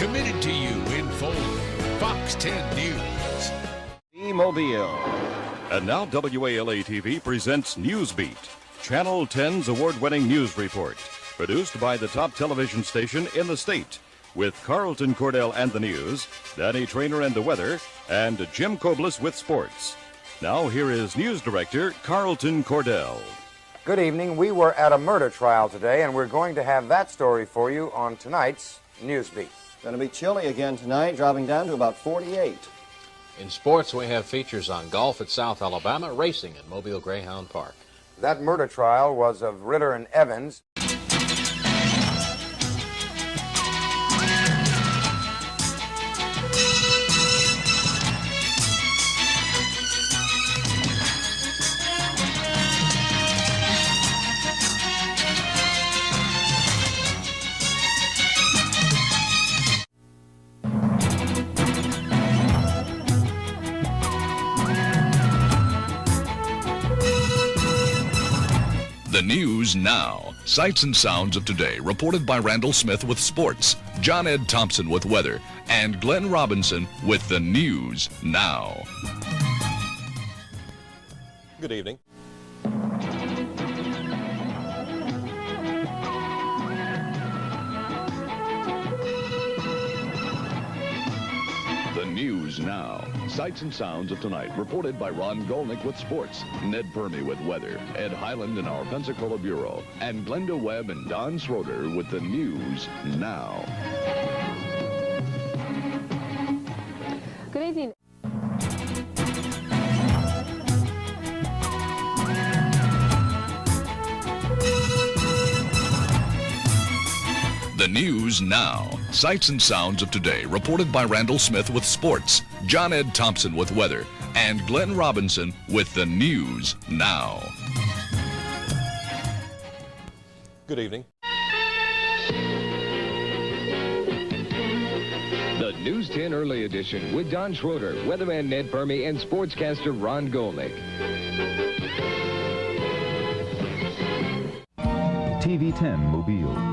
Committed to you in full. FOXten News. Mobile. And now WALA-TV presents Newsbeat, Channel 10's award-winning news report. Produced by the top television station in the state. With Carlton Cordell and the news, Danny Trainer and the weather, and Jim Koblis with sports. Now here is News Director Carlton Cordell. Good evening. We were at a murder trial today, and we're going to have that story for you on tonight's Newsbeat. Going to be chilly again tonight, dropping down to about 48. In sports, we have features on golf at South Alabama, racing at Mobile Greyhound Park. That murder trial was of Ritter and Evans. The news now. Sights and sounds of today, reported by Randall Smith with sports, John Ed Thompson with weather, and Glenn Robinson with the news now. Good evening. The news now. Sights and sounds of tonight, reported by Ron Golnick with sports, Ned Permy with weather, Ed Highland in our Pensacola Bureau, and Glenda Webb and Don Schroeder with the news now. Good evening. The news now. Sights and sounds of today, reported by Randall Smith with sports, John Ed Thompson with weather, and Glenn Robinson with the news now. Good evening. The News 10 Early Edition with Don Schroeder, weatherman Ned Permy, and sportscaster Ron Golnick. TV 10 Mobile.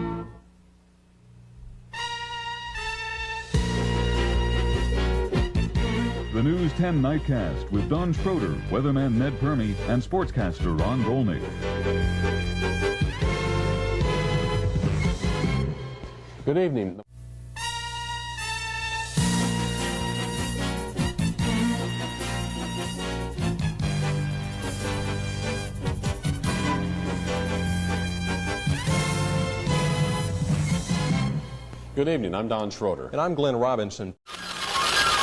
The News 10 Nightcast with Don Schroeder, weatherman Ned Permy, and sportscaster Ron Golnick. Good evening. Good evening. I'm Don Schroeder. And I'm Glenn Robinson.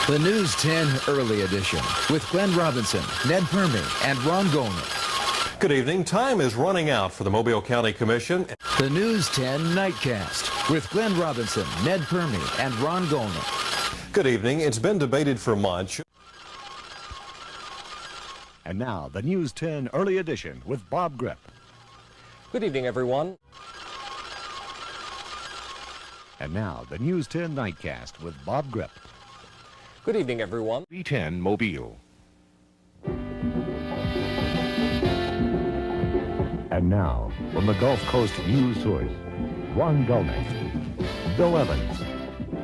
The News 10 Early Edition with Glenn Robinson, Ned Permy, and Ron Golnick. Good evening. Time is running out for the Mobile County Commission. The News 10 Nightcast with Glenn Robinson, Ned Permy, and Ron Golnick. Good evening. It's been debated for months. And now, the News 10 Early Edition with Bob Grip. Good evening, everyone. And now, the News 10 Nightcast with Bob Grip. Good evening, everyone. B10 Mobile. And now, from the Gulf Coast news source, Ron Golnick, Bill Evans,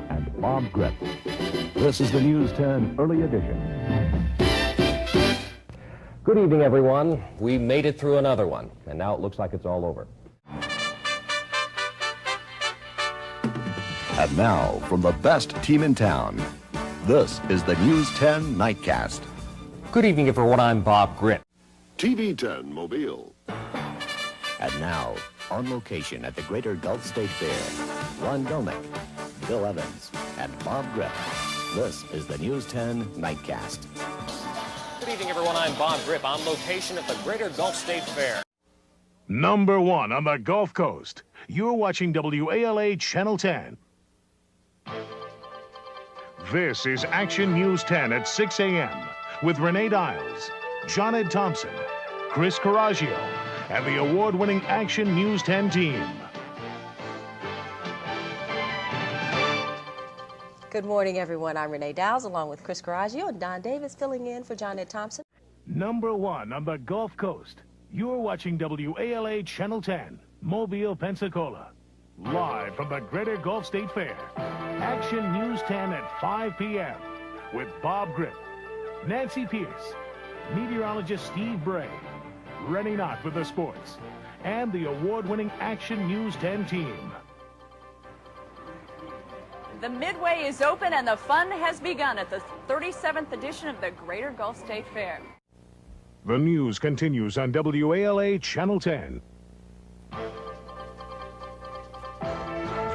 and Bob Grip. This is the News 10 Early Edition. Good evening, everyone. We made it through another one, and now it looks like it's all over. And now, from the best team in town, this is the News 10 Nightcast. Good evening, everyone. I'm Bob Grip. TV 10 Mobile. And now, on location at the Greater Gulf State Fair, Ron Golnick, Bill Evans, and Bob Grip. This is the News 10 Nightcast. Good evening, everyone. I'm Bob Grip. On location at the Greater Gulf State Fair. Number one on the Gulf Coast. You're watching WALA Channel 10. This is Action News 10 at 6 a.m. with Renee Dials, John Ed Thompson, Chris Coraggio, and the award-winning Action News 10 team. Good morning, everyone. I'm Renee Dowles, along with Chris Coraggio and Don Davis, filling in for John Ed Thompson. Number one on the Gulf Coast. You're watching WALA Channel 10, Mobile, Pensacola. Live from the Greater Gulf State Fair, Action News 10 at 5 p.m. with Bob Grip, Nancy Pierce, meteorologist Steve Bray, Rennie Knott with the sports, and the award-winning Action News 10 team. The Midway is open and the fun has begun at the 37th edition of the Greater Gulf State Fair. The news continues on WALA Channel 10.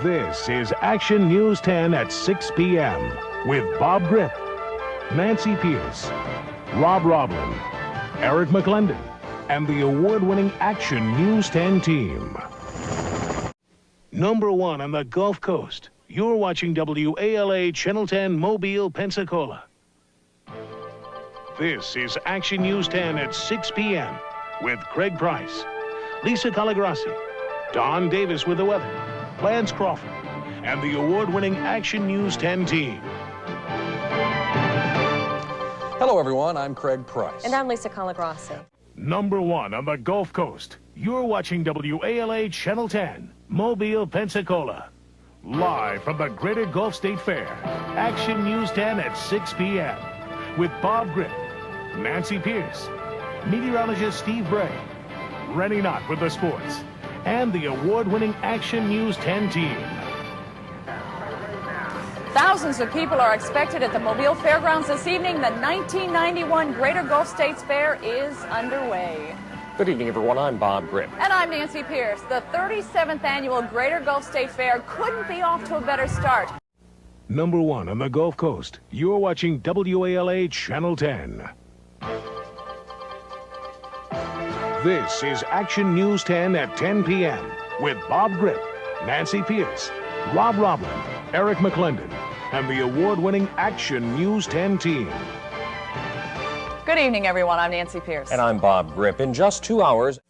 This is Action News 10 at 6 p.m. with Bob Grip, Nancy Pierce, Rob Roblin, Eric McClendon, and the award-winning Action News 10 team. Number 1 on the Gulf Coast. You're watching WALA Channel 10 Mobile, Pensacola. This is Action News 10 at 6 p.m. with Craig Price, Lisa Calagrassi, Don Davis with the weather, Lance Crawford, and the award-winning Action News 10 team. Hello, everyone. I'm Craig Price. And I'm Lisa Calagrassi. Number 1 on the Gulf Coast. You're watching WALA Channel 10, Mobile, Pensacola. Live from the Greater Gulf State Fair, Action News 10 at 6 p.m. with Bob Grip, Nancy Pierce, meteorologist Steve Bray, Rennie Knott with the sports, and the award-winning Action News 10 team. Thousands of people are expected at the Mobile Fairgrounds this evening. The 1991 Greater Gulf States Fair is underway. Good evening, everyone. I'm Bob Grip. And I'm Nancy Pierce. The 37th annual Greater Gulf State Fair couldn't be off to a better start. Number 1 on the Gulf Coast. You're watching WALA Channel 10. This is Action News 10 at 10 p.m. with Bob Grip, Nancy Pierce, Rob Roblin, Eric McClendon, and the award-winning Action News 10 team. Good evening, everyone. I'm Nancy Pierce. And I'm Bob Grip. In just 2 hours.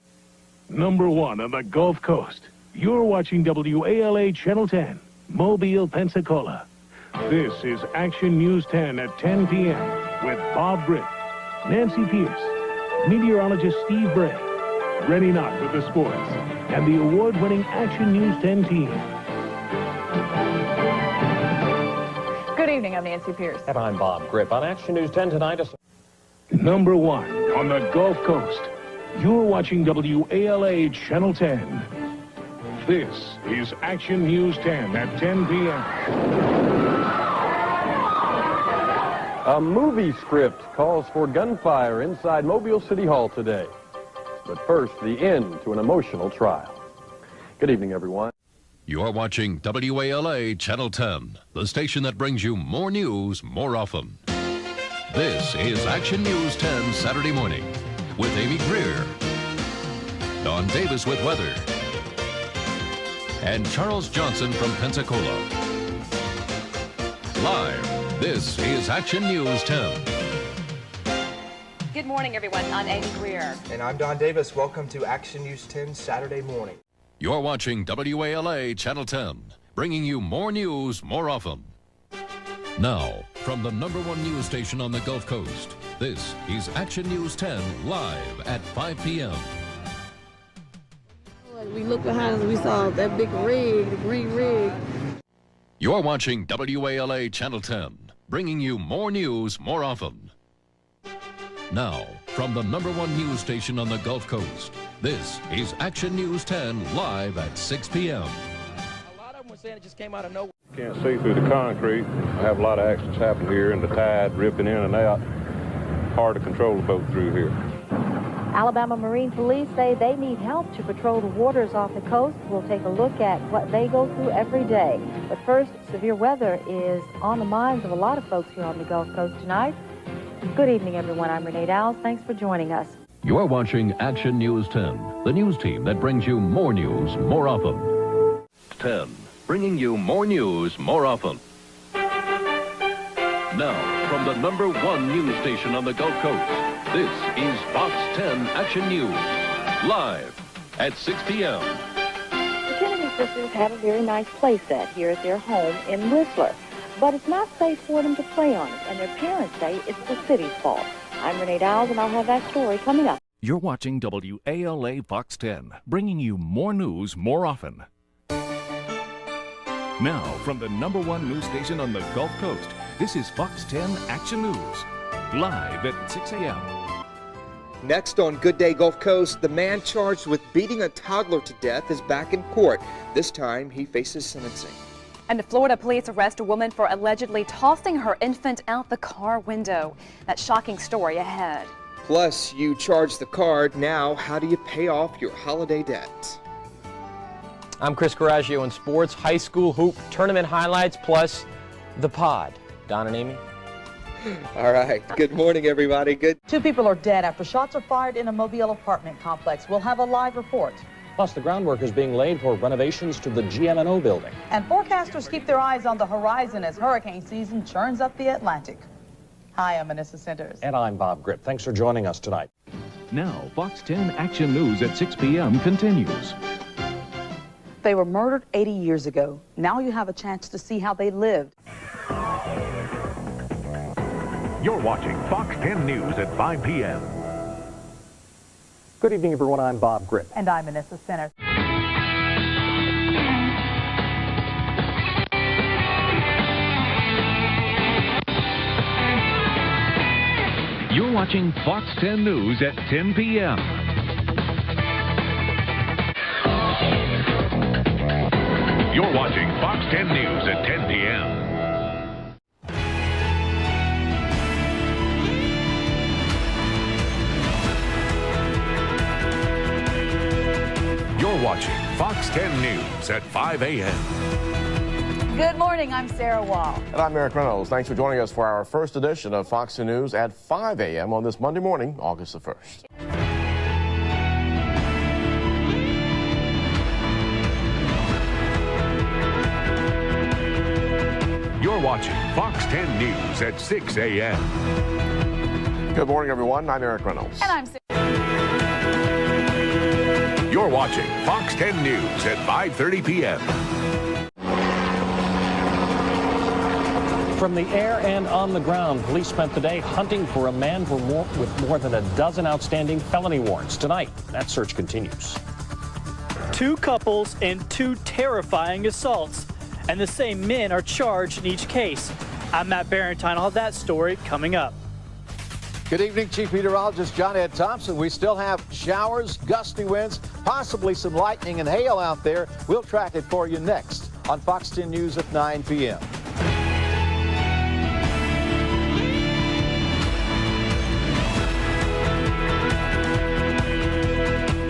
Number 1 on the Gulf Coast. You're watching WALA Channel 10, Mobile, Pensacola. This is Action News 10 at 10 p.m. with Bob Grip, Nancy Pierce, meteorologist Steve Bray, Rennie Knott with the sports, and the award-winning Action News 10 team. Good evening. I'm Nancy Pierce. And I'm Bob Grip. On Action News 10 tonight. Number 1 on the Gulf Coast. You're watching WALA Channel 10. This is Action News 10 at 10 p.m. A movie script calls for gunfire inside Mobile City Hall today. But first, the end to an emotional trial. Good evening, everyone. You're watching WALA Channel 10, the station that brings you more news more often. This is Action News 10 Saturday morning with Amy Greer, Don Davis with weather, and Charles Johnson from Pensacola. Live, this is Action News 10. Good morning, everyone. I'm Amy Greer. And I'm Don Davis. Welcome to Action News 10 Saturday morning. You're watching WALA Channel 10, bringing you more news more often. Now, from the #1 news station on the Gulf Coast, this is Action News 10 live at 5 p.m. We looked behind us and we saw that big rig, the green rig. You're watching WALA Channel 10, bringing you more news more often. Now, from the #1 news station on the Gulf Coast, this is Action News 10 live at 6 p.m. A lot of them were saying it just came out of nowhere. Can't see through the concrete. I have a lot of accidents happen here, and the tide ripping in and out. Hard to control the boat through here. Alabama Marine Police say they need help to patrol the waters off the coast. We'll take a look at what they go through every day. But first, severe weather is on the minds of a lot of folks here on the Gulf Coast tonight. Good evening, everyone. I'm Renee Dowles. Thanks for joining us. You're watching Action News 10, the news team that brings you more news more often. 10, bringing you more news more often. Now, from the #1 news station on the Gulf Coast, this is FOXten Action News, live at 6 p.m. The Kennedy sisters have a very nice play set here at their home in Whistler. But it's not safe for them to play on it, and their parents say it's the city's fault. I'm Renee Dowles, and I'll have that story coming up. You're watching WALA FOXten, bringing you more news more often. Now, from the #1 news station on the Gulf Coast, this is Fox 10 Action News, live at 6 a.m. Next on Good Day Gulf Coast, the man charged with beating a toddler to death is back in court. This time, he faces sentencing. And the Florida police arrest a woman for allegedly tossing her infant out the car window. That shocking story ahead. Plus, you charge the card. Now, how do you pay off your holiday debt? I'm Chris Coraggio in sports, high school hoop, tournament highlights, plus the pod. Don and Amy? All right. Good morning, everybody. Good. 2 people are dead after shots are fired in a Mobile apartment complex. We'll have a live report. Plus, the groundwork is being laid for renovations to the GM&O building. And forecasters keep their eyes on the horizon as hurricane season churns up the Atlantic. Hi, I'm Anissa Centers. And I'm Bob Grip. Thanks for joining us tonight. Now, Fox 10 Action News at 6 p.m. continues. They were murdered 80 years ago. Now you have a chance to see how they lived. You're watching Fox 10 News at 5 p.m. Good evening, everyone. I'm Bob Grip. And I'm Anissa Centers. You're watching Fox 10 News at 10 p.m. You're watching Fox 10 News at 10 p.m. You're watching Fox 10 News at 5 a.m. Good morning, I'm Sarah Wall. And I'm Eric Reynolds. Thanks for joining us for our first edition of Fox 10 News at 5 a.m. on this Monday morning, August the 1st. You're watching Fox 10 News at 6 a.m. Good morning, everyone. I'm Eric Reynolds. And I'm Sarah. You're watching Fox 10 News at 5:30 p.m. From the air and on the ground, police spent the day hunting for a man with more than a dozen outstanding felony warrants. Tonight, that search continues. 2 couples and 2 terrifying assaults, and the same men are charged in each case. I'm Matt Barrentine. I'll have that story coming up. Good evening, Chief Meteorologist John Ed Thompson. We still have showers, gusty winds, possibly some lightning and hail out there. We'll track it for you next on Fox 10 News at 9 p.m.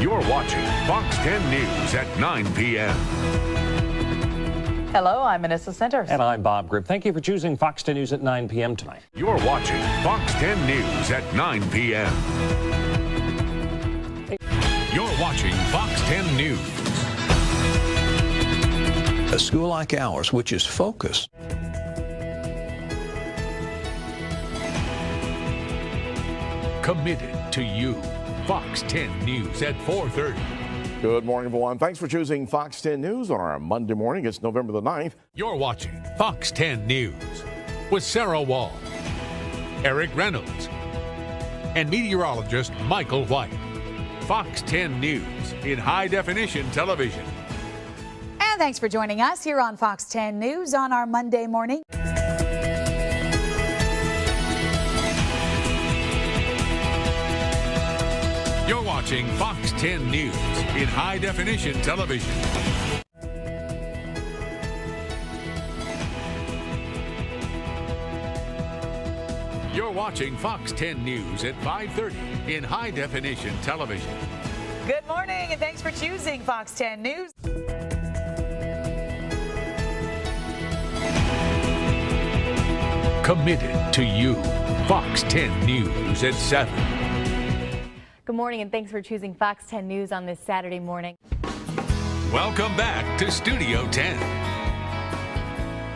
You're watching Fox 10 News at 9 p.m. Hello, I'm Anissa Centers. And I'm Bob Grip. Thank you for choosing Fox 10 News at 9 p.m. tonight. You're watching Fox 10 News at 9 p.m. You're watching Fox 10 News. A school like ours, which is focused. Committed to you. Fox 10 News at 4:30. Good morning, everyone. Thanks for choosing Fox 10 News on our Monday morning. It's November the 9th. You're watching Fox 10 News with Sarah Wall, Eric Reynolds, and meteorologist Michael White. Fox 10 News in high-definition television. And thanks for joining us here on Fox 10 News on our Monday morning. You're watching Fox 10 News in high-definition television. You're watching Fox 10 News at 5:30 in high-definition television. Good morning, and thanks for choosing Fox 10 News. Committed to you. Fox 10 News at 7. Good morning, and thanks for choosing Fox 10 News on this Saturday morning. Welcome back to Studio 10.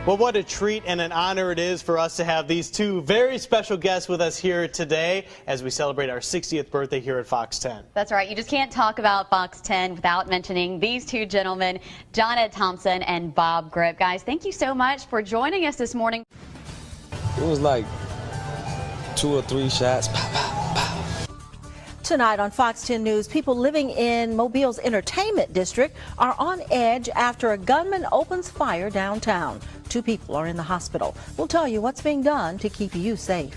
Well, what a treat and an honor it is for us to have these 2 very special guests with us here today as we celebrate our 60th birthday here at Fox 10. That's right. You just can't talk about Fox 10 without mentioning these 2 gentlemen, John Ed Thompson and Bob Grip. Guys, thank you so much for joining us this morning. It was like 2 or 3 shots. Pow, pow, pow. Tonight on Fox 10 News, people living in Mobile's entertainment district are on edge after a gunman opens fire downtown. 2 people are in the hospital. We'll tell you what's being done to keep you safe.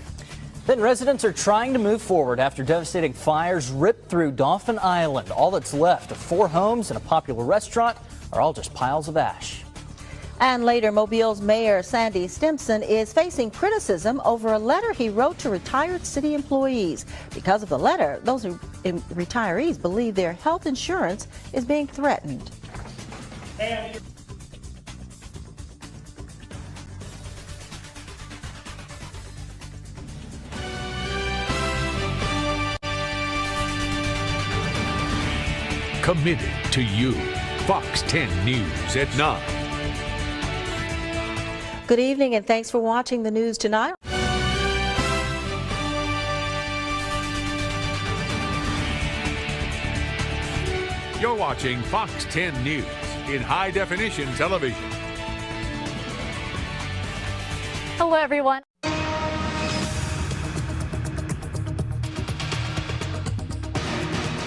Then residents are trying to move forward after devastating fires ripped through Dauphin Island. All that's left of 4 homes and a popular restaurant are all just piles of ash. And later, Mobile's Mayor Sandy Stimson is facing criticism over a letter he wrote to retired city employees. Because of the letter, those retirees believe their health insurance is being threatened. Committed to you. Fox 10 News at 9. Good evening and thanks for watching the news tonight. You're watching Fox 10 News in high definition television. Hello, everyone.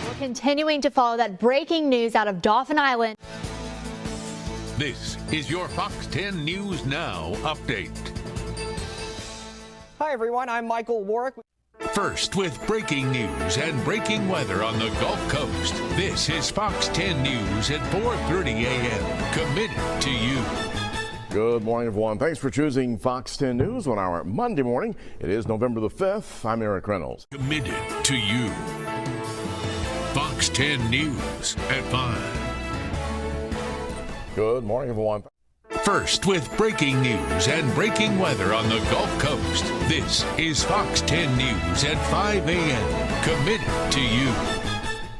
We're continuing to follow that breaking news out of Dauphin Island. This is your Fox 10 News Now update. Hi, everyone. I'm Michael Warwick. First, with breaking news and breaking weather on the Gulf Coast, this is Fox 10 News at 4:30 a.m. Committed to you. Good morning, everyone. Thanks for choosing Fox 10 News on our Monday morning. It is November the 5th. I'm Eric Reynolds. Committed to you. Fox 10 News at 5. Good morning, everyone. First, with breaking news and breaking weather on the Gulf Coast, this is Fox 10 News at 5 a.m. Committed to you.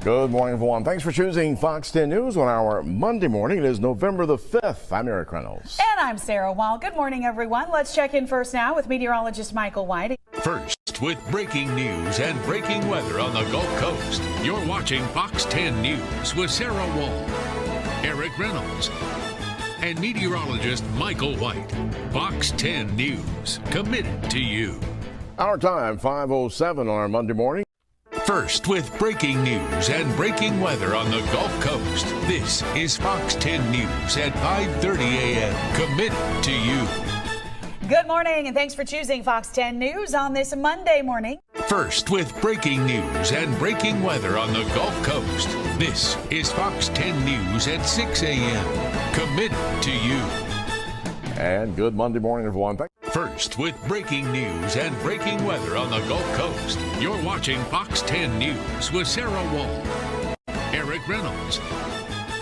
Good morning, everyone. Thanks for choosing Fox 10 News on our Monday morning. It is November the 5th. I'm Eric Reynolds. And I'm Sarah Wall. Good morning, everyone. Let's check in first now with meteorologist Michael White. First, with breaking news and breaking weather on the Gulf Coast, you're watching Fox 10 News with Sarah Wall, Eric Reynolds, and meteorologist Michael White. Fox 10 News, committed to you. Our time, 5:07 on our Monday morning. First, with breaking news and breaking weather on the Gulf Coast, this is Fox 10 News at 5:30 a.m. Committed to you. Good morning, and thanks for choosing Fox 10 News on this Monday morning. First, with breaking news and breaking weather on the Gulf Coast, this is Fox 10 News at 6 a.m. Committed to you. And good Monday morning, everyone. First, with breaking news and breaking weather on the Gulf Coast, you're watching Fox 10 News with Sarah Wall, Eric Reynolds,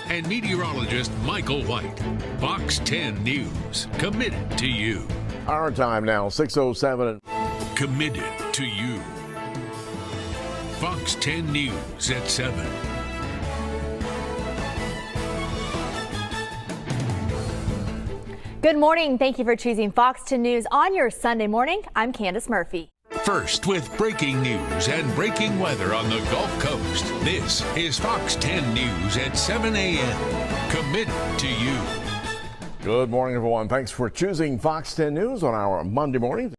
and meteorologist Michael White. Fox 10 News, committed to you. Our time now, 6:07. Committed to you. Fox 10 News at 7. Good morning. Thank you for choosing Fox 10 News on your Sunday morning. I'm Candace Murphy. First, with breaking news and breaking weather on the Gulf Coast, this is Fox 10 News at 7 a.m. Committed to you. Good morning, everyone. Thanks for choosing Fox 10 News on our Monday morning.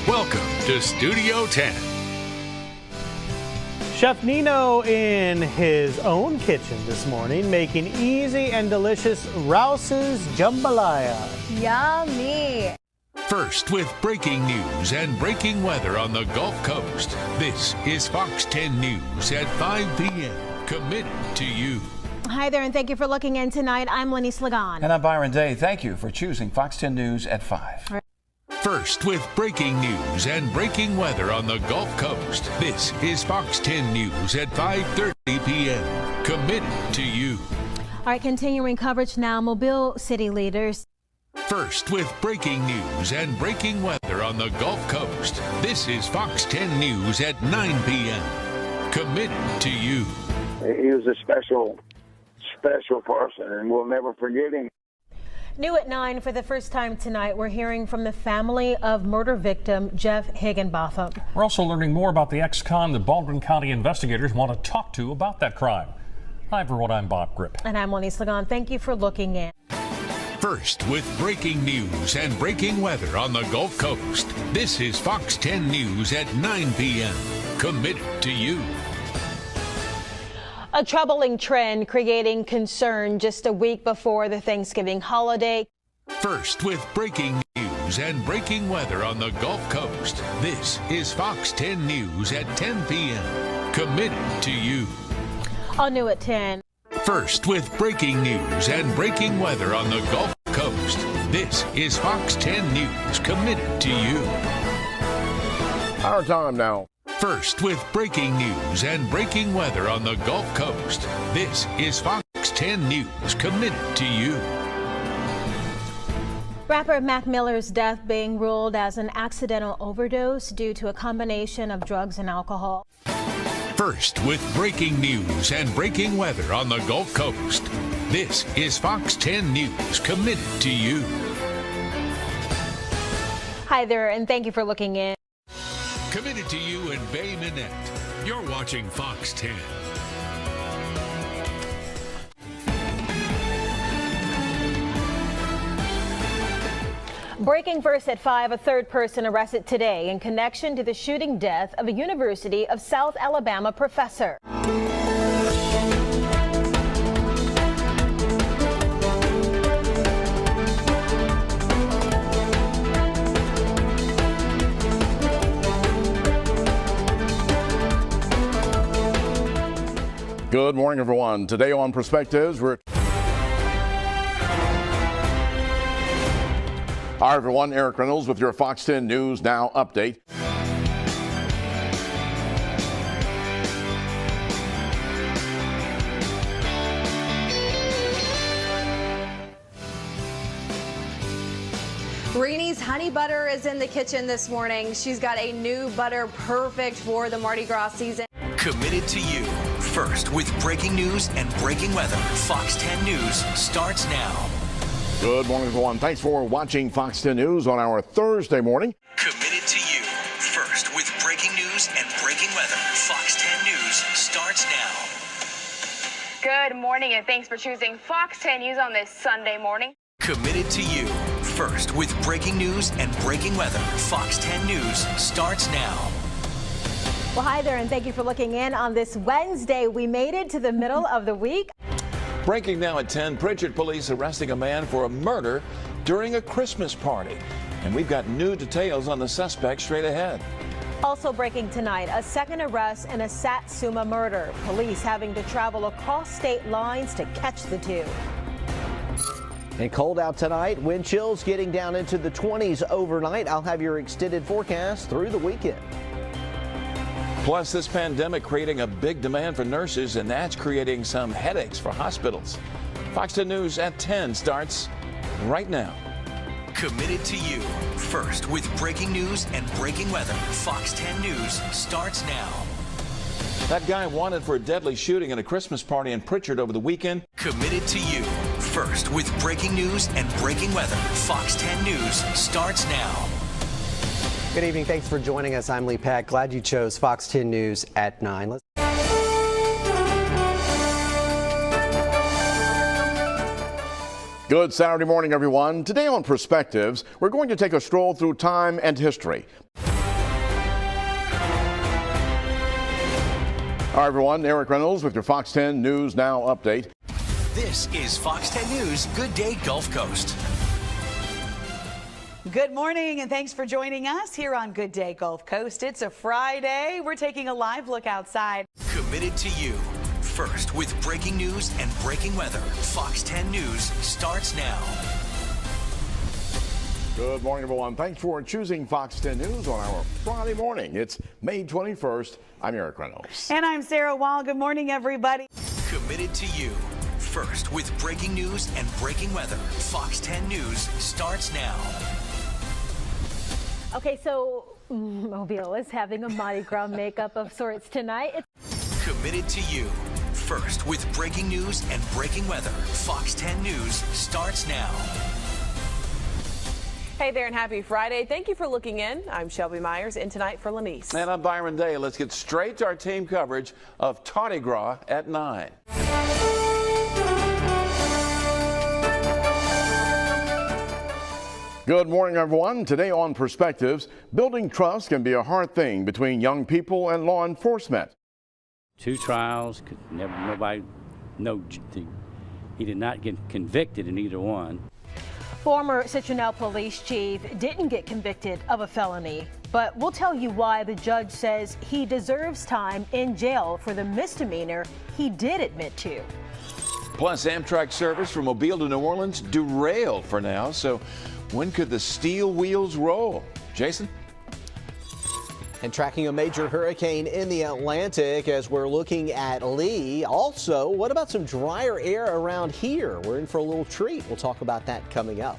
Welcome to Studio 10. Chef Nino in his own kitchen this morning, making easy and delicious Rouse's Jambalaya. Yummy. First, with breaking news and breaking weather on the Gulf Coast, this is Fox 10 News at 5 p.m. Committed to you. Hi there, and thank you for looking in tonight. I'm Lenny Slagan. And I'm Byron Day. Thank you for choosing Fox 10 News at 5. First, with breaking news and breaking weather on the Gulf Coast, this is Fox 10 News at 5:30 p.m. Committed to you. All right, continuing coverage now. Mobile city leaders. First, with breaking news and breaking weather on the Gulf Coast, this is Fox 10 News at 9 p.m. Committed to you. He was a special person, and we'll never forget him. New at 9 for the first time tonight, we're hearing from the family of murder victim Jeff Higginbotham. We're also learning more about the ex-con that Baldwin County investigators want to talk to about that crime. Hi everyone, I'm Bob Grip. And I'm Lenny Slagan. Thank you for looking in. First with breaking news and breaking weather on the Gulf Coast. This is Fox 10 News at 9 p.m. Committed to you. A troubling trend creating concern just a week before the Thanksgiving holiday. First with breaking news and breaking weather on the Gulf Coast. This is Fox 10 News at 10 p.m. Committed to you. All new at 10. First with breaking news and breaking weather on the Gulf Coast. This is Fox 10 News, committed to you. Our time now. First with breaking news and breaking weather on the Gulf Coast. This is Fox 10 News, committed to you. Rapper Mac Miller's death being ruled as an accidental overdose due to a combination of drugs and alcohol. First with breaking news and breaking weather on the Gulf Coast. This is Fox 10 News, committed to you. Hi there, and thank you for looking in. Committed to you in Bay Minette. You're watching Fox 10. Breaking first at 5, a third person arrested today in connection to the shooting death of a University of South Alabama professor. Good morning, everyone. Today on Perspectives, we're... Hi, everyone. Eric Reynolds with your Fox 10 News Now update. Reenie's Honey Butter is in the kitchen this morning. She's got a new butter perfect for the Mardi Gras season. Committed to you. First with breaking news and breaking weather. Fox 10 News starts now. Good morning, everyone. Thanks for watching Fox 10 News on our Thursday morning. Committed to you. First with breaking news and breaking weather. Fox 10 News starts now. Good morning, and thanks for choosing Fox 10 News on this Sunday morning. Committed to you. First with breaking news and breaking weather. Fox 10 News starts now. Well, hi there, and thank you for looking in on this Wednesday. We made it to the middle of the week. Breaking now at 10, Pritchard police arresting a man for a murder during a Christmas party. And we've got new details on the suspect straight ahead. Also breaking tonight, a second arrest in a Satsuma murder. Police having to travel across state lines to catch the two. And cold out tonight, wind chills getting down into the 20s overnight. I'll have your extended forecast through the weekend. Plus, this pandemic creating a big demand for nurses, and that's creating some headaches for hospitals. Fox 10 News at 10 starts right now. Committed to you. First with breaking news and breaking weather. Fox 10 News starts now. That guy wanted for a deadly shooting at a Christmas party in Pritchard over the weekend. Committed to you. First with breaking news and breaking weather. Fox 10 News starts now. Good evening. Thanks for joining us. I'm Lee Pack. Glad you chose Fox 10 News at 9. Good Saturday morning, everyone. Today on Perspectives, we're going to take a stroll through time and history. Hi, everyone. Eric Reynolds with your Fox 10 News Now update. This is Fox 10 News Good Day Gulf Coast. Good morning, and thanks for joining us here on Good Day Gulf Coast. It's a Friday. We're taking a live look outside. Committed to you. First with breaking news and breaking weather. Fox 10 News starts now. Good morning, everyone. Thanks for choosing Fox 10 News on our Friday morning. It's May 21st. I'm Eric Reynolds. And I'm Sarah Wall. Good morning, everybody. Committed to you. First with breaking news and breaking weather. Fox 10 News starts now. Okay, so Mobile is having a Mardi Gras makeup of sorts tonight. Committed to you. First with breaking news and breaking weather. Fox 10 News starts now. Hey there and happy Friday. Thank you for looking in. I'm Shelby Myers, in tonight for Lenise. And I'm Byron Day. Let's get straight to our team coverage of Mardi Gras at 9. Good morning, everyone. Today on Perspectives, building trust can be a hard thing between young people and law enforcement. 2 trials, nobody, he did not get convicted in either one. Former Citronelle police chief didn't get convicted of a felony, but we'll tell you why the judge says he deserves time in jail for the misdemeanor he did admit to. Plus, Amtrak service from Mobile to New Orleans derailed for now, so when could the steel wheels roll? Jason? And tracking a major hurricane in the Atlantic as we're looking at Lee. Also, what about some drier air around here? We're in for a little treat. We'll talk about that coming up.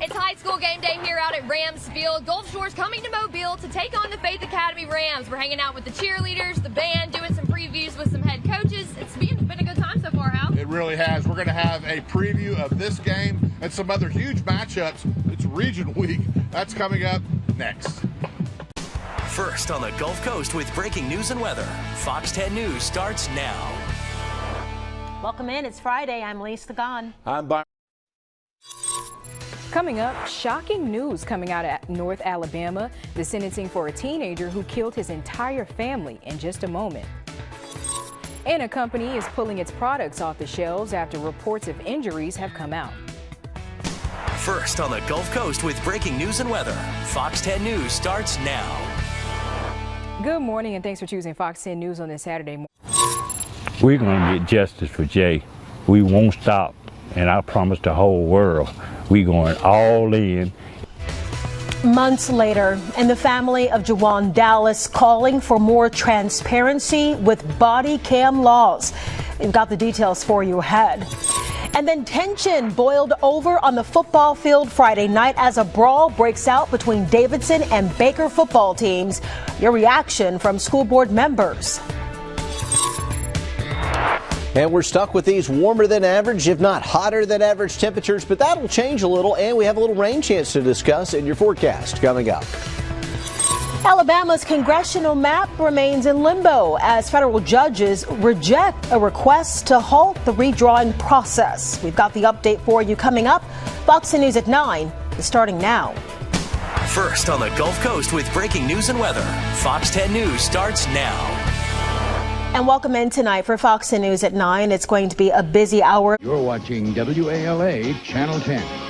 It's high school game day here out at Rams Field. Gulf Shore's coming to Mobile to take on the Faith Academy Rams. We're hanging out with the cheerleaders, the band, doing some previews with some head coaches. It's been a good time so far, Hal. It really has. We're going to have a preview of this game and some other huge matchups. It's Region Week. That's coming up next. First on the Gulf Coast with breaking news and weather. Fox 10 News starts now. Welcome in. It's Friday. I'm Lisa Gahn. I'm Byron. Coming up, shocking news coming out of North Alabama. The sentencing for a teenager who killed his entire family in just a moment. And a company is pulling its products off the shelves after reports of injuries have come out. First on the Gulf Coast with breaking news and weather. Fox 10 News starts now. Good morning and thanks for choosing Fox 10 News on this Saturday morning. We're going to get justice for Jay. We won't stop, and I promise the whole world we're going all in. Months later, and the family of Jawan Dallas calling for more transparency with body cam laws. We've got the details for you ahead. And then tension boiled over on the football field Friday night as a brawl breaks out between Davidson and Baker football teams. Your reaction from school board members. And we're stuck with these warmer than average, if not hotter than average temperatures, but that'll change a little, and we have a little rain chance to discuss in your forecast coming up. Alabama's congressional map remains in limbo as federal judges reject a request to halt the redrawing process. We've got the update for you coming up. Fox News at 9 is starting now. First on the Gulf Coast with breaking news and weather. Fox 10 News starts now. And welcome in tonight for Fox News at 9. It's going to be a busy hour. You're watching WALA Channel 10.